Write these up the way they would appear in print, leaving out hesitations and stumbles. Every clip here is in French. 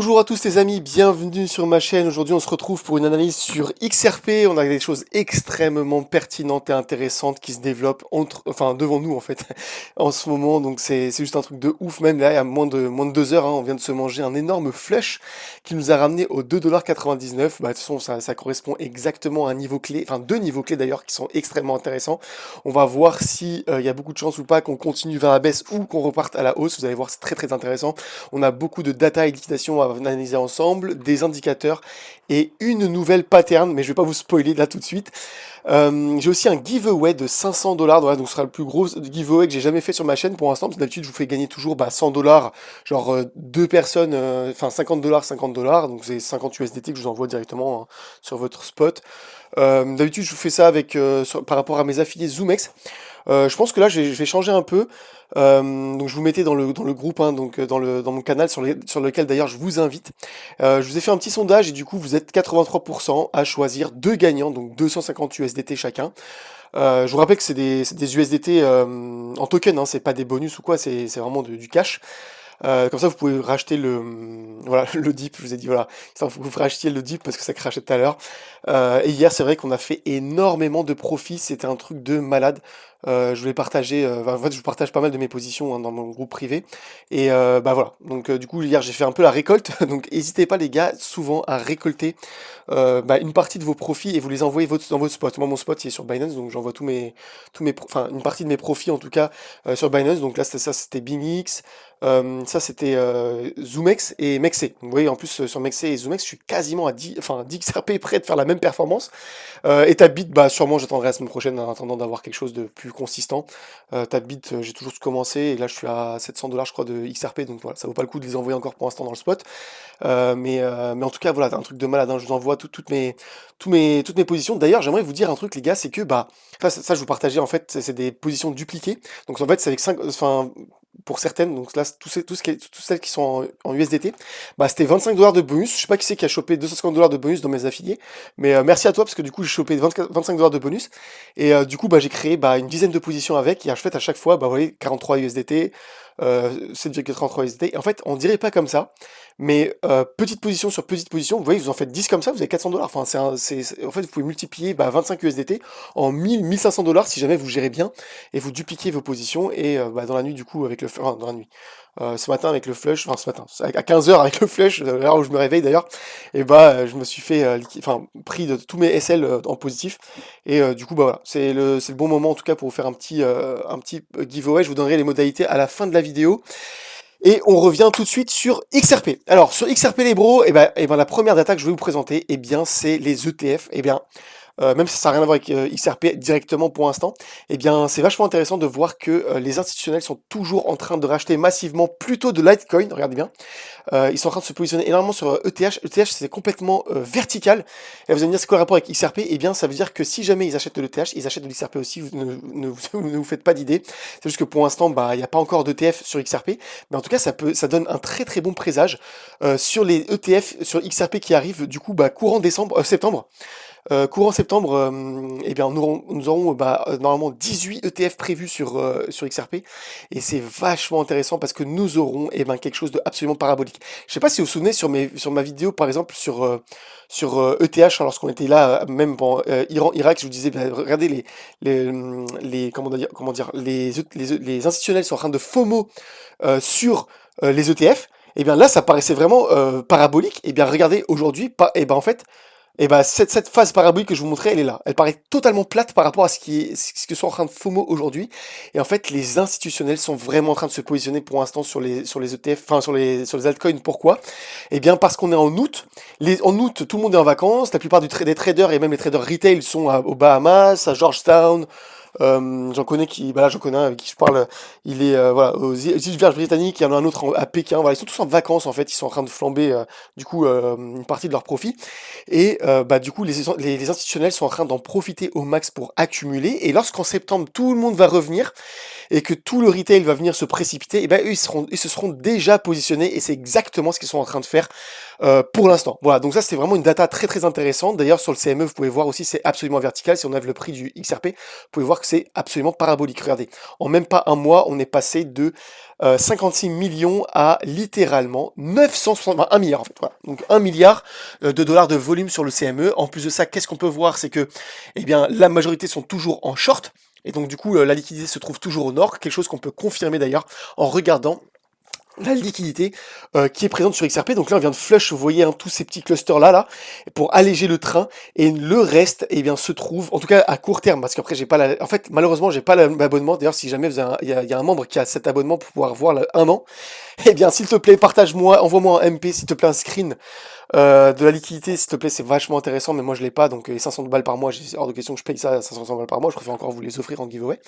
Bonjour à tous les amis, bienvenue sur ma chaîne. Aujourd'hui on se retrouve pour une analyse sur XRP. On a des choses extrêmement pertinentes et intéressantes qui se développent devant nous en fait en ce moment. Donc c'est juste un truc de ouf. Même là il y a moins de 2 heures, on vient de se manger un énorme flush qui nous a ramené aux 2,99 $. De toute façon ça correspond exactement à un niveau clé, enfin deux niveaux clés d'ailleurs qui sont extrêmement intéressants. On va voir si il y a beaucoup de chances ou pas qu'on continue vers la baisse ou qu'on reparte à la hausse. Vous allez voir, c'est très très intéressant. On a beaucoup de data et liquidation à analyser ensemble, des indicateurs et une nouvelle pattern, mais je vais pas vous spoiler là tout de suite. J'ai aussi un giveaway de 500 $, voilà, donc ce sera le plus gros giveaway que j'ai jamais fait sur ma chaîne pour l'instant, parce que d'habitude je vous fais gagner toujours 100 $, genre deux personnes, enfin 50 $, 50 $, donc c'est 50 USDT que je vous envoie directement sur votre spot. D'habitude je vous fais ça avec par rapport à mes affiliés Zoomex. Je pense que là je vais changer un peu. Donc je vous mettais dans le groupe, donc dans mon canal sur lequel d'ailleurs je vous invite. Je vous ai fait un petit sondage et du coup vous êtes 83% à choisir deux gagnants, donc 250 USDT chacun. Je vous rappelle que c'est des USDT en token, c'est pas des bonus ou quoi, c'est vraiment du cash. Comme ça, vous pouvez racheter voilà, le dip. Je vous ai dit, voilà, ça, vous rachetiez le dip parce que ça crachait tout à l'heure. Et hier, c'est vrai qu'on a fait énormément de profits. C'était un truc de malade. Je voulais partager, en fait, je vous partage pas mal de mes positions dans mon groupe privé. Et voilà. Donc, du coup, hier, j'ai fait un peu la récolte. Donc, n'hésitez pas, les gars, souvent à récolter une partie de vos profits et vous les envoyez dans votre spot. Moi, mon spot, il est sur Binance, donc j'envoie enfin, une partie de mes profits en tout cas sur Binance. Donc là, c'était BingX. Ça c'était Zoomex et Mexe. Vous voyez, en plus sur Mexe et Zoomex, je suis quasiment à 10 XRP près de faire la même performance. Et Tabit, sûrement j'attendrai la semaine prochaine en attendant d'avoir quelque chose de plus consistant. Tabit, j'ai toujours commencé et là je suis à 700 $ je crois de XRP, donc voilà, ça vaut pas le coup de les envoyer encore pour l'instant dans le spot. Mais en tout cas voilà, un truc de malade, je vous envoie toutes mes positions. D'ailleurs, j'aimerais vous dire un truc les gars, c'est que ça je vous partageais en fait, c'est des positions dupliquées. Donc en fait c'est avec 5, enfin pour certaines, donc là, toutes celles qui sont en USDT, c'était 25 $ de bonus. Je sais pas qui c'est qui a chopé 250 $ de bonus dans mes affiliés, mais merci à toi parce que du coup j'ai chopé 25 $ de bonus et du coup j'ai créé une dizaine de positions avec et en fait à chaque fois, vous voyez, 43 USDT, 7,33 USDT. Et en fait, on dirait pas comme ça, mais petite position sur petite position, vous voyez, vous en faites 10 comme ça, vous avez 400 $. Enfin, en fait, vous pouvez multiplier 25 USDT en 1500 $ si jamais vous gérez bien et vous dupliquez vos positions. Et dans la nuit, du coup, dans la nuit, ce matin avec le flush, enfin ce matin, à 15 heures avec le flush, l'heure où je me réveille d'ailleurs, et je me suis fait, pris de tous mes SL en positif. Et du coup, voilà, c'est le bon moment en tout cas pour vous faire un petit giveaway. Je vous donnerai les modalités à la fin de la vidéo. Et on revient tout de suite sur XRP. Alors sur XRP les bros, la première data que je vais vous présenter, c'est les ETF. Même si ça n'a rien à voir avec XRP directement pour l'instant, c'est vachement intéressant de voir que les institutionnels sont toujours en train de racheter massivement plutôt de Litecoin, regardez bien. Ils sont en train de se positionner énormément sur ETH. ETH, c'est complètement vertical. Et vous allez me dire, c'est quoi le rapport avec XRP? Ça veut dire que si jamais ils achètent de l'ETH, ils achètent de l'XRP aussi. Vous ne vous faites pas d'idée. C'est juste que pour l'instant, il n'y a pas encore d'ETF sur XRP. Mais en tout cas, ça donne un très très bon présage sur les ETF, sur XRP qui arrivent, du coup, courant septembre. Courant septembre, nous aurons normalement 18 ETF prévus sur XRP et c'est vachement intéressant parce que nous aurons quelque chose de absolument parabolique. Je sais pas si vous vous souvenez sur ma vidéo par exemple sur ETH, lorsqu'on était là même pendant Iran-Irak, je vous disais regardez les institutionnels sont en train de FOMO sur les ETF. Et bien là ça paraissait vraiment parabolique. Et bien regardez aujourd'hui, en fait cette phase parabolique que je vous montrais, elle est là. Elle paraît totalement plate par rapport à ce que sont en train de FOMO aujourd'hui. Et en fait, les institutionnels sont vraiment en train de se positionner pour l'instant sur les ETF, enfin sur les altcoins. Pourquoi? Parce qu'on est en août. En août, tout le monde est en vacances. La plupart des traders et même les traders retail sont aux Bahamas, à Georgetown. J'en connais j'en connais un avec qui je parle, il est aux îles Vierges britanniques, il y en a un autre à Pékin, voilà, ils sont tous en vacances en fait, ils sont en train de flamber une partie de leur profit, et du coup les institutionnels sont en train d'en profiter au max pour accumuler, et lorsqu'en septembre tout le monde va revenir, et que tout le retail va venir se précipiter, eux ils se seront déjà positionnés, et c'est exactement ce qu'ils sont en train de faire pour l'instant. Voilà, donc ça c'est vraiment une data très très intéressante. D'ailleurs sur le CME, vous pouvez voir aussi c'est absolument vertical. Si on enlève le prix du XRP, vous pouvez voir que c'est absolument parabolique. Regardez, en même pas un mois, on est passé de 56 millions à littéralement 1 milliard en fait. Voilà. Donc 1 milliard de dollars de volume sur le CME. En plus de ça, qu'est-ce qu'on peut voir? C'est que eh bien, la majorité sont toujours en short. Et donc du coup, la liquidité se trouve toujours au nord, quelque chose qu'on peut confirmer d'ailleurs en regardant la liquidité qui est présente sur XRP. Donc là, on vient de flush, vous voyez, hein, tous ces petits clusters là, pour alléger le train. Et le reste, eh bien, se trouve, en tout cas à court terme, parce qu'après, j'ai pas la... En fait, malheureusement, j'ai pas l'abonnement. D'ailleurs, si jamais il y a un membre qui a cet abonnement pour pouvoir voir un an, eh bien, s'il te plaît, partage-moi, envoie-moi un MP, s'il te plaît, un screen de la liquidité, s'il te plaît, c'est vachement intéressant, mais moi je l'ai pas, donc les 500 balles par mois, c'est hors de question que je paye ça à 500 balles par mois, je préfère encore vous les offrir en giveaway.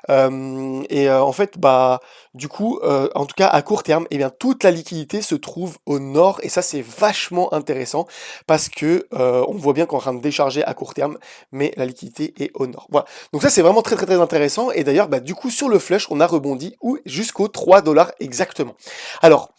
En fait, bah, du coup, en tout cas à court terme, eh bien, toute la liquidité se trouve au nord, et ça c'est vachement intéressant, parce que on voit bien qu'on est en train de décharger à court terme, mais la liquidité est au nord. Voilà. Donc ça c'est vraiment très très très intéressant, et d'ailleurs, bah, du coup, sur le flush, on a rebondi jusqu'aux 3 dollars exactement. Alors,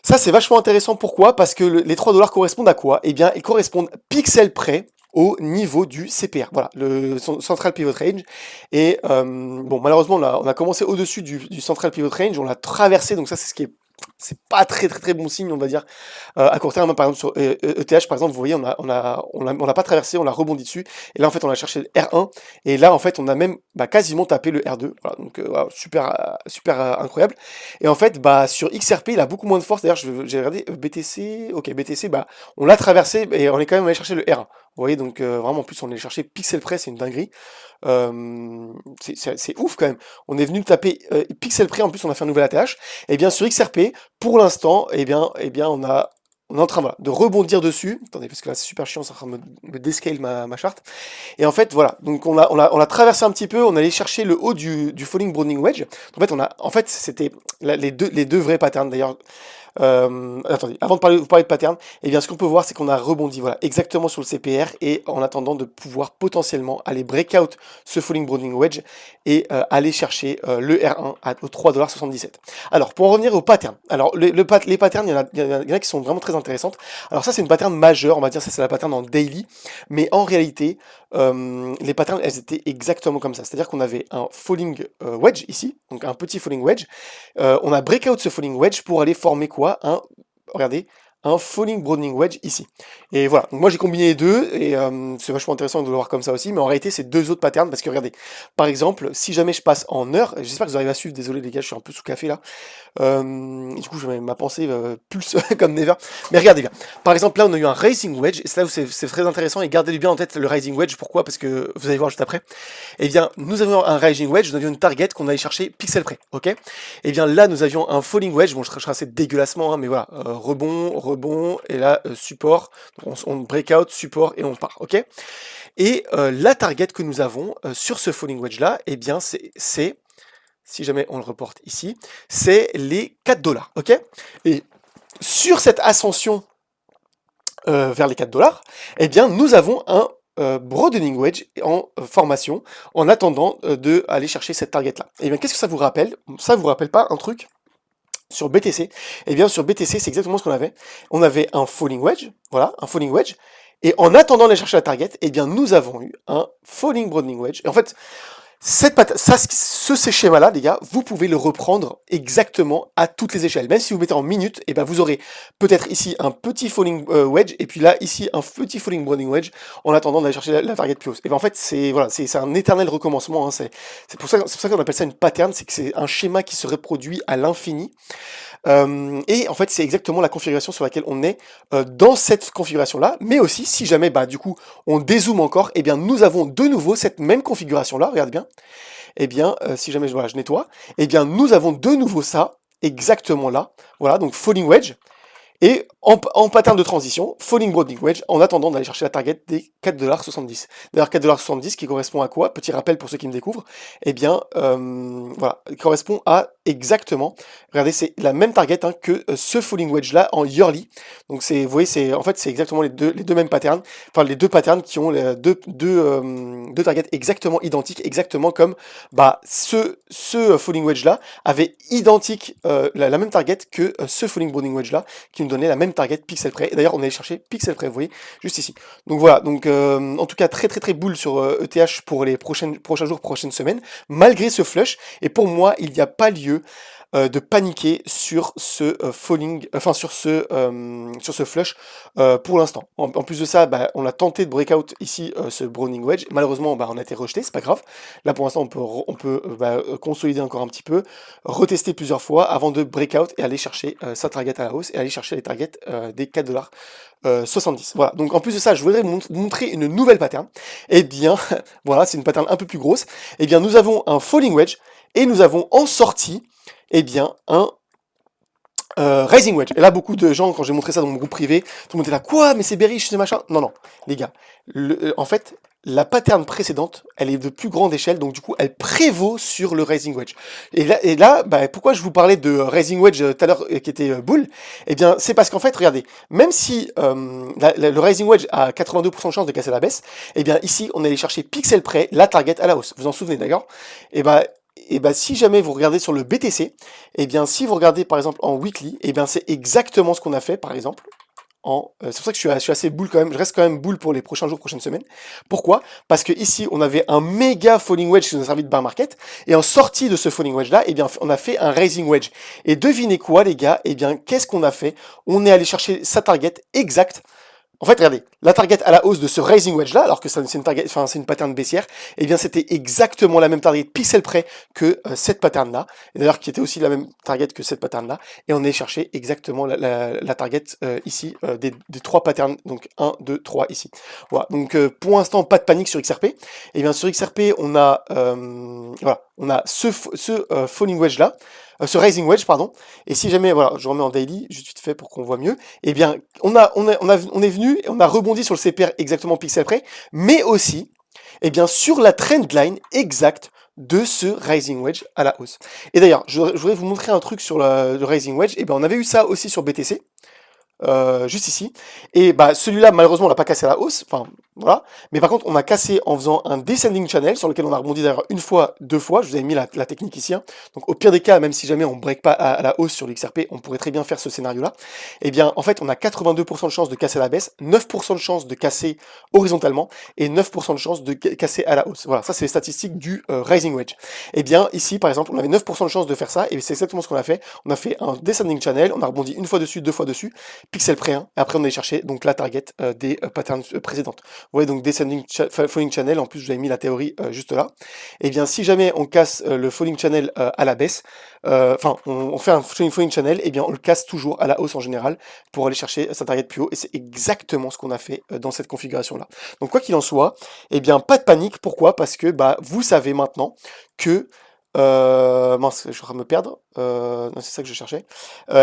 ça, c'est vachement intéressant. Pourquoi? Parce que les 3 dollars correspondent à quoi? Eh bien, ils correspondent pixel près au niveau du CPR. Voilà, le Central Pivot Range. Et bon, malheureusement, on a commencé au-dessus du Central Pivot Range, on l'a traversé, donc ça, c'est ce qui est... C'est pas très très très bon signe, on va dire, à court terme. Par exemple, sur ETH, par exemple, vous voyez, on l'a pas traversé, on l'a rebondi dessus. Et là, en fait, on a cherché le R1. Et là, en fait, on a même quasiment tapé le R2. Voilà, donc, voilà, super incroyable. Et en fait, bah, sur XRP, il a beaucoup moins de force. D'ailleurs, j'ai regardé BTC. Ok, BTC, bah, on l'a traversé et on est quand même allé chercher le R1. Vous voyez, donc vraiment, en plus, on est allé chercher pixel près, c'est une dinguerie. C'est ouf quand même. On est venu taper pixel près, en plus, on a fait un nouvel ATH. Et bien, sur XRP, pour l'instant, on est en train voilà, de rebondir dessus. Attendez, parce que là, c'est super chiant, c'est en train de me descale ma charte. Et en fait, voilà, donc on a traversé un petit peu, on allait chercher le haut du Falling Broadening Wedge. En fait, c'était les deux vrais patterns d'ailleurs. Attendez, avant de vous parler de pattern, eh bien, ce qu'on peut voir, c'est qu'on a rebondi, voilà, exactement sur le CPR, et en attendant de pouvoir potentiellement aller breakout ce Falling Broadening Wedge et aller chercher le R1 au 3,77 $. Alors, pour en revenir au pattern, alors les patterns, il y en a qui sont vraiment très intéressantes. Alors ça, c'est une pattern majeure, on va dire, ça c'est la pattern en daily, mais en réalité, les patterns, elles étaient exactement comme ça. C'est-à-dire qu'on avait un falling wedge ici, donc un petit falling wedge. On a breakout ce falling wedge pour aller former quoi? Regardez, un falling broadening wedge ici. Et voilà, donc moi j'ai combiné les deux, et c'est vachement intéressant de le voir comme ça aussi, mais en réalité c'est deux autres patterns, parce que regardez, par exemple, si jamais je passe en heure, j'espère que vous arrivez à suivre, désolé les gars, je suis un peu sous café là, du coup ma pensée pulse comme never, mais regardez bien, par exemple là on a eu un rising wedge, et c'est là où c'est très intéressant, et gardez bien en tête le rising wedge, pourquoi? Parce que vous allez voir juste après. Eh bien, nous avions un rising wedge, nous avions une target qu'on allait chercher pixel près, ok? Eh bien là nous avions un falling wedge, bon je serai assez dégueulassement, hein, mais voilà, rebond, et là support, donc on breakout, support, et on part, ok? Et la target que nous avons sur ce falling wedge là, eh bien c'est si jamais on le reporte ici, c'est les 4 dollars, ok? Et sur cette ascension vers les 4 dollars, eh bien nous avons un broadening wedge en formation en attendant de aller chercher cette target là. Et bien qu'est-ce que ça vous rappelle? Ça vous rappelle pas un truc sur BTC? Eh bien sur BTC c'est exactement ce qu'on avait. On avait un falling wedge, voilà, un falling wedge, et en attendant d'aller chercher la target, eh bien nous avons eu un falling broadening wedge. Et en fait, ce schéma-là, les gars, vous pouvez le reprendre exactement à toutes les échelles. Même si vous mettez en minutes, et ben vous aurez peut-être ici un petit falling wedge, et puis là, ici, un petit falling broadening wedge, en attendant d'aller chercher la target plus haute. Et ben en fait, c'est voilà, c'est un éternel recommencement. Hein, c'est pour ça qu'on appelle ça une pattern, c'est que c'est un schéma qui se reproduit à l'infini. Et en fait, c'est exactement la configuration sur laquelle on est dans cette configuration-là. Mais aussi, si jamais, du coup, on dézoome encore, eh bien, nous avons de nouveau cette même configuration-là. Regardez bien. Eh bien, si jamais je nettoie, eh bien, nous avons de nouveau ça, exactement là. Voilà, donc falling wedge. Et en pattern de transition, falling broadening wedge, en attendant d'aller chercher la target des 4,70 $. D'ailleurs, 4,70 $ qui correspond à quoi? Petit rappel pour ceux qui me découvrent. Eh bien, voilà, il correspond à exactement, regardez, c'est la même target que ce falling wedge là en yearly. Donc vous voyez, en fait c'est exactement les deux mêmes patterns, enfin les deux patterns qui ont deux targets exactement identiques, exactement comme ce falling wedge là avait identique la même target que ce falling broadening wedge là, qui nous donnait la même target pixel près. Et d'ailleurs, on allait chercher pixel près, vous voyez, juste ici. Donc voilà, donc en tout cas, très bull sur ETH pour les prochains jours, prochaines semaines, malgré ce flush. Et pour moi, il n'y a pas lieu de paniquer sur ce falling, enfin sur ce flush pour l'instant. En plus de ça, bah, on a tenté de breakout ici ce Browning Wedge. Malheureusement, bah, on a été rejeté, c'est pas grave. Là pour l'instant, on peut consolider encore un petit peu, retester plusieurs fois avant de breakout et aller chercher sa target à la hausse et aller chercher les targets des 4,70$. Voilà. Donc en plus de ça, je voudrais vous montrer une nouvelle pattern. Eh bien, voilà, c'est une pattern un peu plus grosse. Eh bien, nous avons un falling wedge et nous avons en sortie eh bien, un Rising Wedge. Et là, beaucoup de gens, quand j'ai montré ça dans mon groupe privé, tout le monde était là, quoi, mais c'est bearish, c'est machin. Non, non, les gars, en fait, la pattern précédente, elle est de plus grande échelle, donc du coup, elle prévaut sur le Rising Wedge. Et là bah, pourquoi je vous parlais de Rising Wedge tout à l'heure, qui était bull? Eh bien, c'est parce qu'en fait, regardez, même si le Rising Wedge a 82% de chance de casser la baisse, eh bien, ici, on allait chercher pixel près la target à la hausse. Vous en souvenez, d'accord? Et bah, si jamais vous regardez sur le BTC, eh bien, si vous regardez par exemple en weekly, eh bien, c'est exactement ce qu'on a fait, par exemple, c'est pour ça que je suis assez bull quand même, je reste quand même bull pour les prochains jours, prochaines semaines. Pourquoi? Parce que ici, on avait un méga falling wedge qui nous a servi de bear market, et en sortie de ce falling wedge là, eh bien, on a fait un rising wedge. Et devinez quoi, les gars? Eh bien, qu'est-ce qu'on a fait? On est allé chercher sa target exacte. En fait, regardez, la target à la hausse de ce rising wedge là, alors que c'est une target, enfin c'est une pattern baissière, eh bien c'était exactement la même target pixel près que cette pattern là, et d'ailleurs qui était aussi la même target que cette pattern là, et on est cherché exactement la target ici des trois patterns, donc 1, 2, 3 ici. Voilà, donc pour l'instant pas de panique sur XRP. Et bien sur XRP on a voilà, on a ce falling wedge là. Ce rising wedge, pardon, et si jamais, voilà, je remets en daily, juste vite fait pour qu'on voit mieux, eh bien, on est venu, et on a rebondi sur le CPR exactement pixel près, mais aussi, eh bien, sur la trendline exacte de ce rising wedge à la hausse. Et d'ailleurs, je voudrais vous montrer un truc sur le rising wedge, eh bien, on avait eu ça aussi sur BTC, juste ici, et bah celui-là malheureusement on l'a pas cassé à la hausse, enfin voilà, mais par contre on a cassé en faisant un descending channel sur lequel on a rebondi d'ailleurs une fois, deux fois, je vous avais mis la technique ici, hein. Donc au pire des cas, même si jamais on break pas à la hausse sur l'XRP, on pourrait très bien faire ce scénario là, et bien en fait on a 82% de chance de casser à la baisse, 9% de chance de casser horizontalement, et 9% de chance de casser à la hausse. Voilà, ça c'est les statistiques du rising wedge. Et bien ici par exemple on avait 9% de chance de faire ça, et c'est exactement ce qu'on a fait. On a fait un descending channel, on a rebondi une fois dessus, deux fois dessus, pixel près 1, et après on allait chercher donc la target des patterns précédentes. Vous voyez donc descending falling channel, en plus je vous avais mis la théorie juste là. Et bien si jamais on casse le falling channel à la baisse, enfin on fait un falling channel, et bien on le casse toujours à la hausse en général pour aller chercher sa target plus haut, et c'est exactement ce qu'on a fait dans cette configuration là. Donc quoi qu'il en soit, et bien pas de panique, pourquoi? Parce que bah vous savez maintenant que mince, je suis en train de me perdre. Non, c'est ça que je cherchais.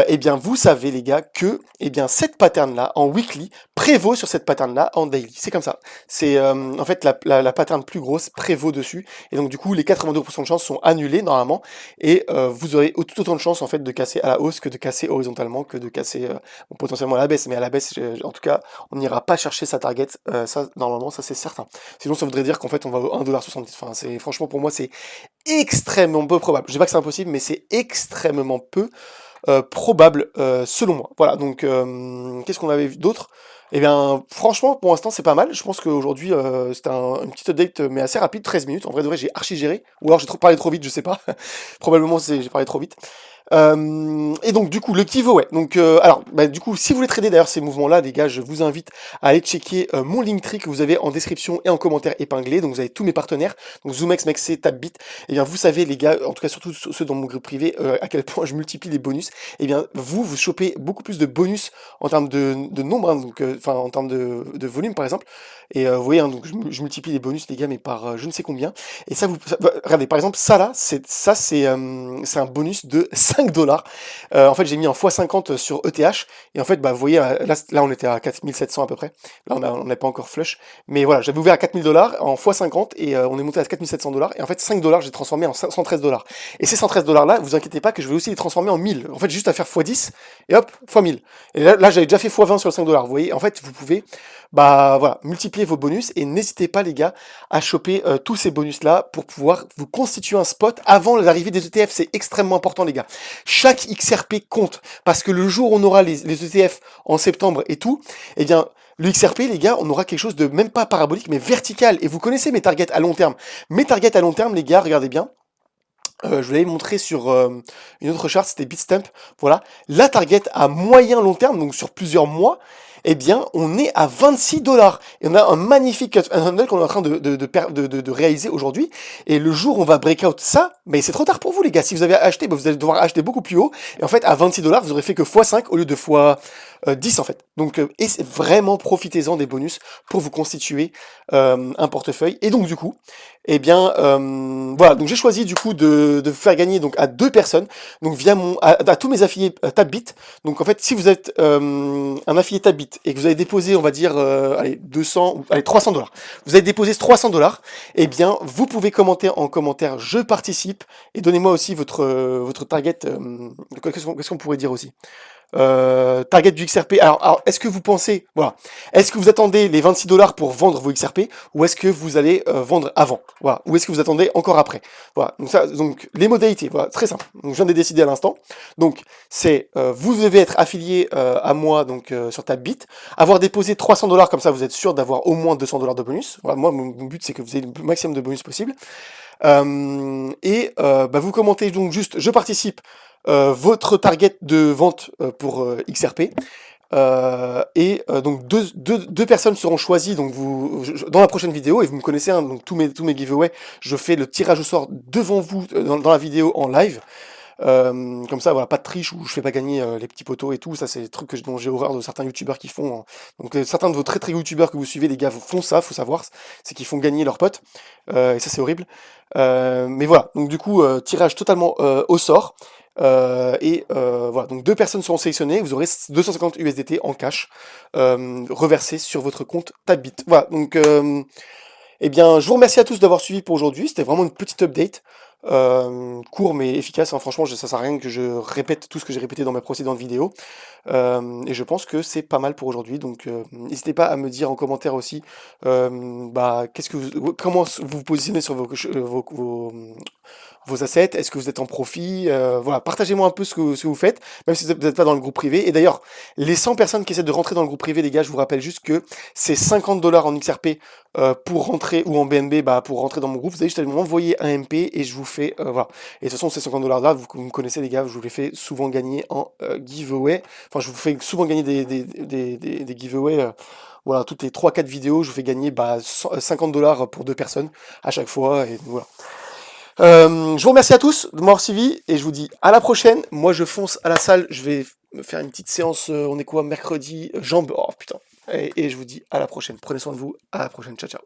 Eh bien, vous savez, les gars, que eh bien, cette pattern-là, en weekly, prévaut sur cette pattern-là en daily. C'est comme ça. C'est en fait la pattern plus grosse prévaut dessus. Et donc, du coup, les 82% de chances sont annulés normalement. Et vous aurez tout autant de chances en fait de casser à la hausse que de casser horizontalement, que de casser bon, potentiellement à la baisse. Mais à la baisse, en tout cas, on n'ira pas chercher sa target. Ça, normalement, ça c'est certain. Sinon, ça voudrait dire qu'en fait, on va au 1,70$. Enfin, c'est franchement pour moi, c'est extrêmement peu probable. Je dis pas que c'est impossible, mais c'est extrêmement peu probable selon moi. Voilà, donc qu'est-ce qu'on avait vu d'autre? Eh bien, franchement, pour l'instant, c'est pas mal. Je pense qu'aujourd'hui, c'était une petite update, mais assez rapide, 13 minutes. En vrai, de vrai, j'ai archi géré. Ou alors j'ai parlé trop vite, je sais pas. Probablement, j'ai parlé trop vite. Et donc du coup le giveaway. Donc alors bah, du coup si vous voulez trader d'ailleurs ces mouvements-là, les gars, je vous invite à aller checker mon Linktree que vous avez en description et en commentaire épinglé. Donc vous avez tous mes partenaires, donc ZoomX, Mexc, Tapbit. Et bien vous savez les gars, en tout cas surtout ceux dans mon groupe privé, à quel point je multiplie les bonus. Et bien vous chopez beaucoup plus de bonus en termes de nombre, hein, donc enfin en termes de volume par exemple. Et vous voyez, hein, donc je multiplie les bonus les gars, mais par je ne sais combien. Et ça regardez par exemple ça là, c'est un bonus de 5$. En fait, j'ai mis en x50 sur ETH. Et en fait, bah, vous voyez, là on était à 4700 à peu près. Là, on n'est pas encore flush. Mais voilà, j'avais ouvert à 4000$ en x50 et on est monté à 4700$. Et en fait, 5$, j'ai transformé en 113$. Et ces 113$ là, vous inquiétez pas que je vais aussi les transformer en 1000. En fait, juste à faire x10 et hop, x1000. Et là j'avais déjà fait x20 sur le 5$. Vous voyez, en fait, vous pouvez bah voilà, multiplier vos bonus et n'hésitez pas les gars à choper tous ces bonus là pour pouvoir vous constituer un spot avant l'arrivée des ETF. C'est extrêmement important les gars. Chaque XRP compte, parce que le jour où on aura les ETF en septembre et tout, eh bien, le XRP, les gars, on aura quelque chose de même pas parabolique, mais vertical. Et vous connaissez mes targets à long terme. Mes targets à long terme, les gars, regardez bien. Je vous l'avais montré sur une autre charte, c'était Bitstamp. Voilà. La target à moyen long terme, donc sur plusieurs mois, eh bien, on est à 26 dollars. Et on a un magnifique cut handle qu'on est en train de réaliser aujourd'hui. Et le jour où on va break out ça, mais c'est trop tard pour vous, les gars. Si vous avez acheté, bah, vous allez devoir acheter beaucoup plus haut. Et en fait, à 26 dollars, vous aurez fait que x5 au lieu de x10 en fait. Donc, et c'est vraiment profitez-en des bonus pour vous constituer un portefeuille. Et donc, du coup, eh bien, voilà. Donc, j'ai choisi du coup de faire gagner donc à 2 personnes, donc via à tous mes affiliés Tabit. Donc, en fait, si vous êtes un affilié Tabit et que vous avez déposé, on va dire, allez, 200, allez, 300 dollars. Vous avez déposé 300 dollars, eh bien, vous pouvez commenter en commentaire, je participe, et donnez-moi aussi votre target, qu'est-ce qu'on pourrait dire aussi? Target du XRP. Alors est-ce que vous pensez, voilà, est-ce que vous attendez les 26 dollars pour vendre vos XRP, ou est-ce que vous allez vendre avant, voilà, ou est-ce que vous attendez encore après, voilà. Donc ça, donc les modalités, voilà, très simple. Donc je viens de décider à l'instant. Donc c'est, vous devez être affilié à moi, donc sur Tabit, avoir déposé 300 dollars, comme ça vous êtes sûr d'avoir au moins 200 dollars de bonus. Voilà, moi mon but c'est que vous ayez le maximum de bonus possible. Bah, vous commentez donc juste je participe, votre target de vente pour XRP. Donc deux personnes seront choisies donc dans la prochaine vidéo, et vous me connaissez, hein, donc tous mes giveaways, je fais le tirage au sort devant vous dans la vidéo en live. Comme ça, voilà, pas de triche où je fais pas gagner les petits poteaux et tout. Ça, c'est des trucs dont j'ai horreur de certains youtubeurs qui font, hein. Donc, certains de vos très youtubeurs que vous suivez, les gars, font ça, faut savoir. C'est qu'ils font gagner leurs potes. Et ça, c'est horrible. Mais voilà. Donc, du coup, tirage totalement au sort. Voilà. Donc, 2 personnes seront sélectionnées. Vous aurez 250 USDT en cash reversés sur votre compte Tabit. Voilà. Donc, eh bien, je vous remercie à tous d'avoir suivi pour aujourd'hui. C'était vraiment une petite update. Court mais efficace, hein. Franchement, ça sert à rien que je répète tout ce que j'ai répété dans mes précédentes vidéos. Et je pense que c'est pas mal pour aujourd'hui. Donc, n'hésitez pas à me dire en commentaire aussi, bah, comment vous vous positionnez sur vos assets. Est-ce que vous êtes en profit? Voilà, partagez-moi un peu ce que vous faites, même si vous n'êtes pas dans le groupe privé. Et d'ailleurs, les 100 personnes qui essaient de rentrer dans le groupe privé, les gars, je vous rappelle juste que c'est 50 dollars en XRP pour rentrer, ou en BNB, bah, pour rentrer dans mon groupe. Vous avez juste à m'envoyer un MP et je vous fais, voilà. Et de toute façon, ces 50 dollars là, vous me connaissez, les gars, je vous les fais souvent gagner en giveaway. Enfin, je vous fais souvent gagner des giveaways. Voilà, toutes les 3-4 vidéos, je vous fais gagner 50 dollars pour 2 personnes à chaque fois. Et voilà. Je vous remercie à tous de m'avoir suivi et je vous dis à la prochaine. Moi, je fonce à la salle. Je vais me faire une petite séance. On est quoi, mercredi? Jambes. Oh putain. Et je vous dis à la prochaine. Prenez soin de vous. À la prochaine. Ciao, ciao.